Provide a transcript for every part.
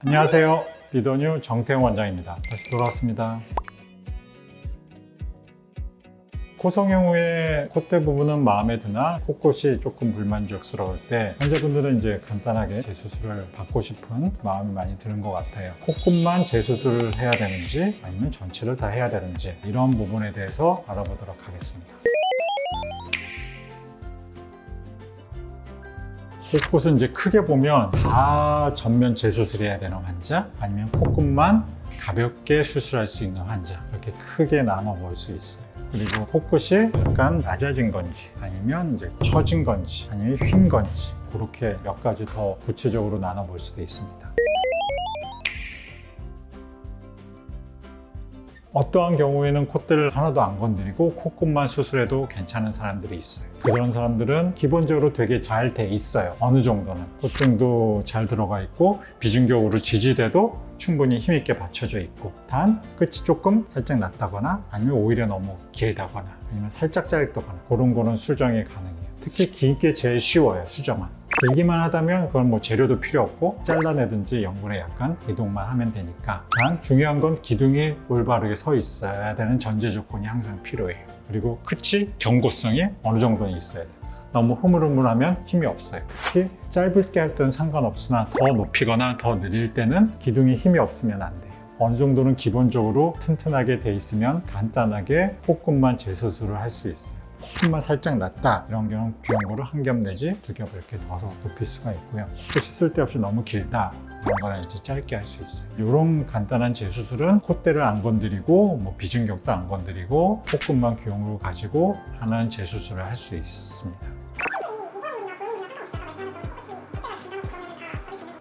안녕하세요. 리더뉴 정태영 원장입니다. 다시 돌아왔습니다. 코 성형 후에 콧대 부분은 마음에 드나 코끝이 조금 불만족스러울 때 환자분들은 이제 간단하게 재수술을 받고 싶은 마음이 많이 드는 것 같아요. 코끝만 재수술을 해야 되는지 아니면 전체를 다 해야 되는지 이런 부분에 대해서 알아보도록 하겠습니다. 코끝은 이제 크게 보면 다 전면 재수술해야 되는 환자 아니면 코끝만 가볍게 수술할 수 있는 환자 이렇게 크게 나눠 볼 수 있어요. 그리고 코끝이 약간 낮아진 건지 아니면 이제 처진 건지 아니면 휜 건지 그렇게 몇 가지 더 구체적으로 나눠 볼 수도 있습니다. 어떠한 경우에는 콧대를 하나도 안 건드리고 코끝만 수술해도 괜찮은 사람들이 있어요. 그런 사람들은 기본적으로 되게 잘 돼 있어요. 어느 정도는 콧등도 잘 들어가 있고 비중격으로 지지대도 충분히 힘있게 받쳐져 있고 단 끝이 조금 살짝 낮다거나 아니면 오히려 너무 길다거나 아니면 살짝 짧다거나 그런 거는 수정이 가능해요. 특히 긴 게 제일 쉬워요. 수정은 길기만 하다면 그건 뭐 재료도 필요 없고 잘라내든지 연골에 약간 이동만 하면 되니까 단 중요한 건 기둥이 올바르게 서 있어야 되는 전제 조건이 항상 필요해요. 그리고 끝이 경고성이 어느 정도는 있어야 돼요. 너무 흐물흐물하면 힘이 없어요. 특히 짧게 할 때는 상관없으나 더 높이거나 더 느릴 때는 기둥에 힘이 없으면 안 돼요. 어느 정도는 기본적으로 튼튼하게 돼 있으면 간단하게 코끝만 재수술을 할 수 있어요. 코끝만 살짝 낮다 이런 경우는 비용고를 한 겹 내지 두 겹 이렇게 둬서 높일 수가 있고요. 끝이 쓸데없이 너무 길다 이런 거는 이제 짧게 할 수 있어요. 이런 간단한 재수술은 콧대를 안 건드리고 뭐 비중격도 안 건드리고 코끝만 비용으로 가지고 하는 재수술을 할 수 있습니다.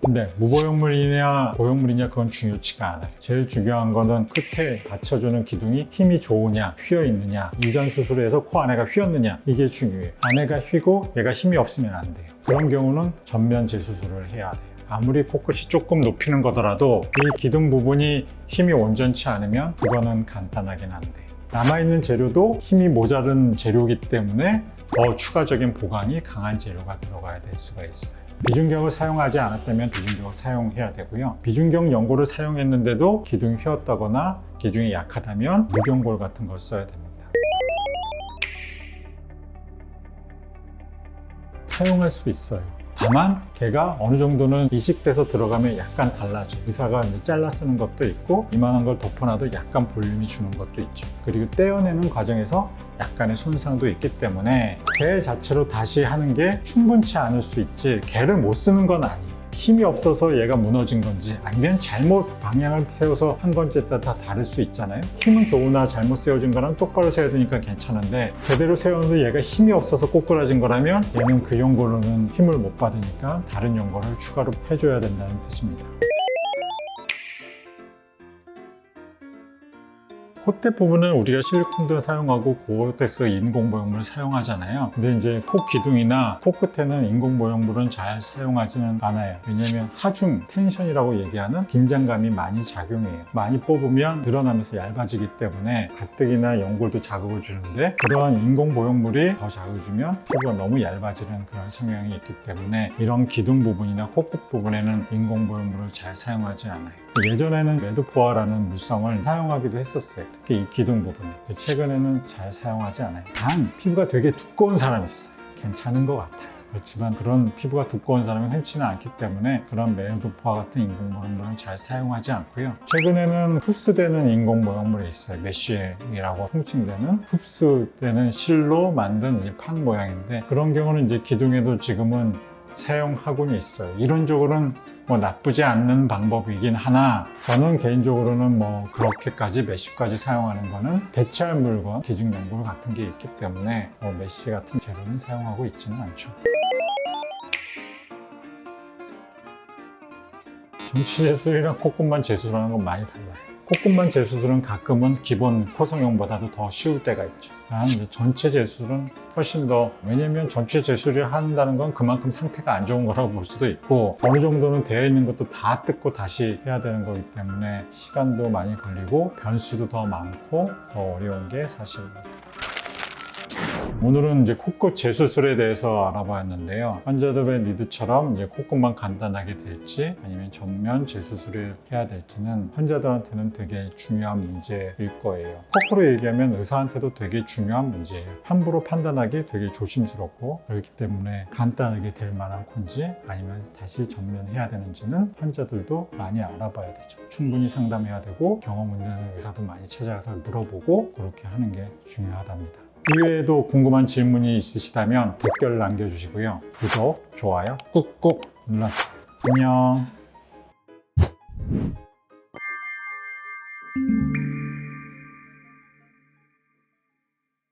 근데 무보형물이냐 보형물이냐 그건 중요치가 않아요. 제일 중요한 거는 끝에 받쳐주는 기둥이 힘이 좋으냐 휘어 있느냐 이전 수술에서 코 안에가 휘었느냐 이게 중요해요. 안에가 휘고 얘가 힘이 없으면 안 돼요. 그런 경우는 전면 재수술을 해야 돼요. 아무리 코끝이 조금 높이는 거더라도 이 기둥 부분이 힘이 온전치 않으면 그거는 간단하긴 한데 남아있는 재료도 힘이 모자른 재료이기 때문에 더 추가적인 보강이 강한 재료가 들어가야 될 수가 있어요. 비중격을 사용하지 않았다면 비중격을 사용해야 되고요. 비중격 연골을 사용했는데도 기둥이 휘었다거나 기둥이 약하다면 무경골 같은 걸 써야 됩니다. 사용할 수 있어요. 다만 걔가 어느 정도는 이식돼서 들어가면 약간 달라져요. 의사가 이제 잘라 쓰는 것도 있고 이만한 걸 덮어놔도 약간 볼륨이 주는 것도 있죠. 그리고 떼어내는 과정에서 약간의 손상도 있기 때문에 걔 자체로 다시 하는 게 충분치 않을 수 있지 걔를 못 쓰는 건 아니에요. 힘이 없어서 얘가 무너진 건지 아니면 잘못 방향을 세워서 한 건지에 따라 다 다를 수 있잖아요. 힘은 좋으나 잘못 세워진 거랑 똑바로 세워야 되니까 괜찮은데 제대로 세웠는데 얘가 힘이 없어서 꼬꾸라진 거라면 얘는 그 연골로는 힘을 못 받으니까 다른 연골을 추가로 해줘야 된다는 뜻입니다. 콧대 부분은 우리가 실리콘도 사용하고 고어텍스 인공보형물을 사용하잖아요. 근데 이제 코 기둥이나 코끝에는 인공보형물은 잘 사용하지는 않아요. 왜냐면 하중, 텐션이라고 얘기하는 긴장감이 많이 작용해요. 많이 뽑으면 늘어나면서 얇아지기 때문에 가뜩이나 연골도 자극을 주는데 그러한 인공보형물이 더 자극을 주면 피부가 너무 얇아지는 그런 성향이 있기 때문에 이런 기둥 부분이나 코끝 부분에는 인공보형물을 잘 사용하지 않아요. 예전에는 메드포아라는 물성을 사용하기도 했었어요. 특히 이 기둥 부분에. 최근에는 잘 사용하지 않아요. 단 피부가 되게 두꺼운 사람이 있어요. 괜찮은 것 같아요. 그렇지만 그런 피부가 두꺼운 사람이 흔치는 않기 때문에 그런 메드포아 같은 인공보형물은 잘 사용하지 않고요. 최근에는 흡수되는 인공보형물이 있어요. 메쉬라고 통칭되는 흡수되는 실로 만든 이제 판 모양인데 그런 경우는 이제 기둥에도 지금은 사용하고는 있어요. 이론적으로는 뭐 나쁘지 않는 방법이긴 하나 저는 개인적으로는 뭐 그렇게까지 메쉬까지 사용하는 거는 대체할 물건, 기증 연골 같은 게 있기 때문에 뭐 메쉬 같은 재료는 사용하고 있지는 않죠. 전치 재수술이랑 코끝만 재수술하는 건 많이 달라요. 코끝만 재수술은 가끔은 기본 코 성형보다도 더 쉬울 때가 있죠. 이제 전체 재수술은 훨씬 더 왜냐면 전체 재수술을 한다는 건 그만큼 상태가 안 좋은 거라고 볼 수도 있고 어느 정도는 되어 있는 것도 다 뜯고 다시 해야 되는 거기 때문에 시간도 많이 걸리고 변수도 더 많고 더 어려운 게 사실입니다. 오늘은 이제 코끝 재수술에 대해서 알아봤는데요. 환자들의 니드처럼 이제 코끝만 간단하게 될지 아니면 전면 재수술을 해야 될지는 환자들한테는 되게 중요한 문제일 거예요. 거꾸로 얘기하면 의사한테도 되게 중요한 문제예요. 함부로 판단하기 되게 조심스럽고, 그렇기 때문에 간단하게 될 만한 건지 아니면 다시 전면해야 되는지는 환자들도 많이 알아봐야 되죠. 충분히 상담해야 되고 경험 있는 의사도 많이 찾아가서 물어보고 그렇게 하는 게 중요하답니다. 이외에도 궁금한 질문이 있으시다면 댓글 남겨주시고요. 구독, 좋아요 꾹꾹 눌러주세요. 안녕.